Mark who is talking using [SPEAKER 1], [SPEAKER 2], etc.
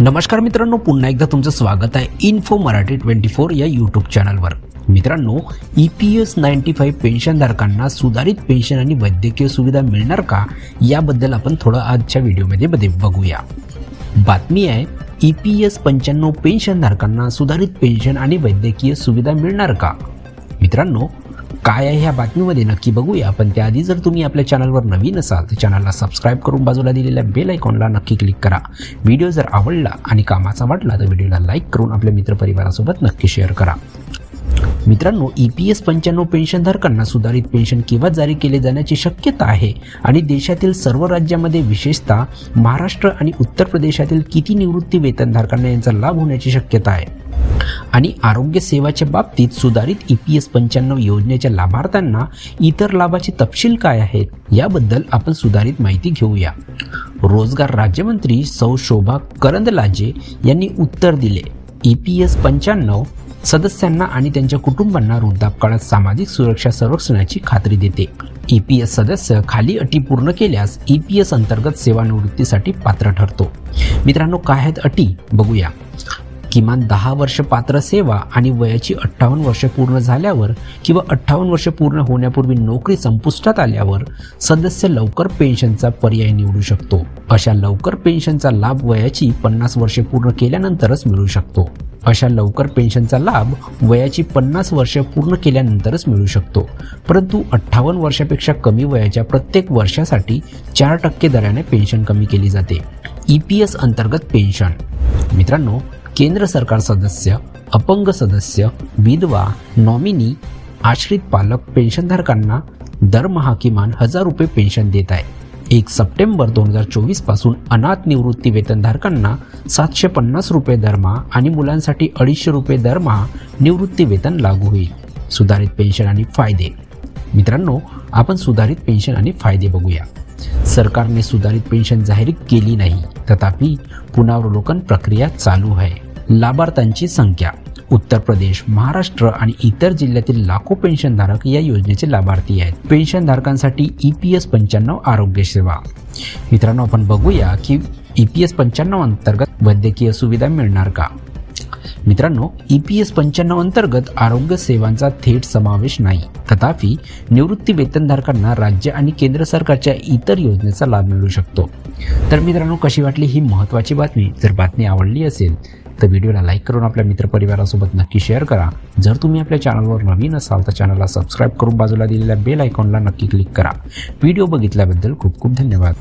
[SPEAKER 1] नमस्कार मित्रांनो, पुन्हा एकदा तुमचं स्वागत आहे इन्फो मराठी 24 या यूट्यूब चॅनलवर। मित्रांनो, EPS 95 पेन्शनधारकांना सुधारित पेन्शन आणि वैद्यकीय सुविधा मिळणार का, याबद्दल आपण थोडं आजच्या व्हिडिओमध्ये बघूया। बातमी आहे, EPS 95 पेन्शनधारकांना सुधारित पेन्शन आणि वैद्यकीय सुविधा मिळणार का। मित्रांनो, काय आहे ह्या बातमीमध्ये नक्की बघूया, पण त्याआधी जर तुम्ही आपल्या चॅनलवर नवीन असाल तर चॅनलला सबस्क्राईब करून बाजूला दिलेल्या बेल आयकॉनला नक्की क्लिक करा। व्हिडिओ जर आवडला आणि कामाचा वाटला तर व्हिडिओला लाईक करून आपल्या मित्रपरिवारासोबत नक्की शेअर करा। मित्रांनो, EPS 95 पेन्शनधारकांना सुधारित पेन्शन केव्हा जारी केले जाण्याची शक्यता आहे आणि देशातील सर्व राज्यांमध्ये विशेषतः महाराष्ट्र आणि उत्तर प्रदेशातील किती निवृत्ती वेतनधारकांना यांचा लाभ होण्याची शक्यता आहे आणि आरोग्य सेवाच्या बाबतीत सुधारित EPS 95 योजनेच्या लाभार्थ्यांना इतर लाभाचे तपशील काय आहेत, याबद्दल आपण सुधारित माहिती घेऊया। रोजगार राज्यमंत्री सौ शोभा करंदलाजे यांनी उत्तर दिले, EPS 95 सदस्यांना आणि त्यांच्या कुटुंबांना वृद्धापकाळात सामाजिक सुरक्षा संरक्षणाची खात्री देते। EPS सदस्य खाली अटी पूर्ण केल्यास EPS अंतर्गत सेवानिवृत्तीसाठी पात्र ठरतो। मित्रांनो, काय आहेत अटी बघूया। किमान 10 वर्ष पात्र सेवा आणि वयाची 58 वर्ष पूर्ण झाल्यावर किंवा 58 वर्ष पूर्ण होण्यापूर्वी नोकरी संपुष्टात आल्यावर सदस्य लवकर पेन्शनचा पर्याय निवडू शकतो। अशा लवकर पेन्शनचा लाभ वयाची 50 वर्ष पूर्ण केल्यानंतरच मिळू शकतो। अशा लवकर पेन्शनचा लाभ वयाची 50 वर्ष पूर्ण केल्यानंतरच मिळू शकतो, परंतु 58 वर्षापेक्षा कमी वयाच्या प्रत्येक वर्षासाठी 4% दराने पेन्शन कमी केली जाते। EPS अंतर्गत पेन्शन। मित्रांनो, केंद्र सरकार सदस्य, अपंग सदस्य, विधवा, नॉमिनी, आश्रित पालक पेन्शनधारकांना दरमहा किमान 1000 रुपये पेन्शन देत आहे। 1 सप्टेंबर 2024 पासून अनाथ निवृत्ती वेतनधारकांना 750 रुपये दरमहा आणि मुलांसाठी 250 रुपये दरमहा निवृत्ती वेतन लागू होईल। सुधारित पेन्शन आणि फायदे। मित्रांनो, आपण सुधारित पेन्शन आणि फायदे बघूया। सरकारने सुधारित पेन्शन जाहीर केली नाही, तथापि पुनरावलोकन प्रक्रिया चालू आहे। लाभार्थ्यांची संख्या। उत्तर प्रदेश, महाराष्ट्र आणि इतर जिल्ह्यातील लाखो पेन्शनधारक या योजनेचे लाभार्थी आहेत। पेन्शनधारकांसाठी EPS 95 आरोग्य सेवा। मित्रांनो, आपण बघूया की EPS 95 अंतर्गत वैद्यकीय सुविधा मिळणार का। मित्रांनो, EPS 95 अंतर्गत आरोग्य सेवांचा थेट समावेश नाही, तथापि निवृत्ती वेतनधारकांना राज्य आणि केंद्र सरकारच्या इतर योजनेचा लाभ मिळू शकतो। तर मित्रांनो, कशी वाटली ही महत्त्वाची बातमी? जर बातमी आवडली असेल तर व्हिडिओला लाईक करून आपल्या मित्रपरिवारासोबत नक्की शेअर करा। जर तुम्ही आपल्या चॅनलवर नवीन असाल तर चॅनलला सबस्क्राईब करून बाजूला दिलेल्या बेल आयकॉनला नक्की क्लिक करा। व्हिडिओ बघितल्याबद्दल खूप खूप धन्यवाद।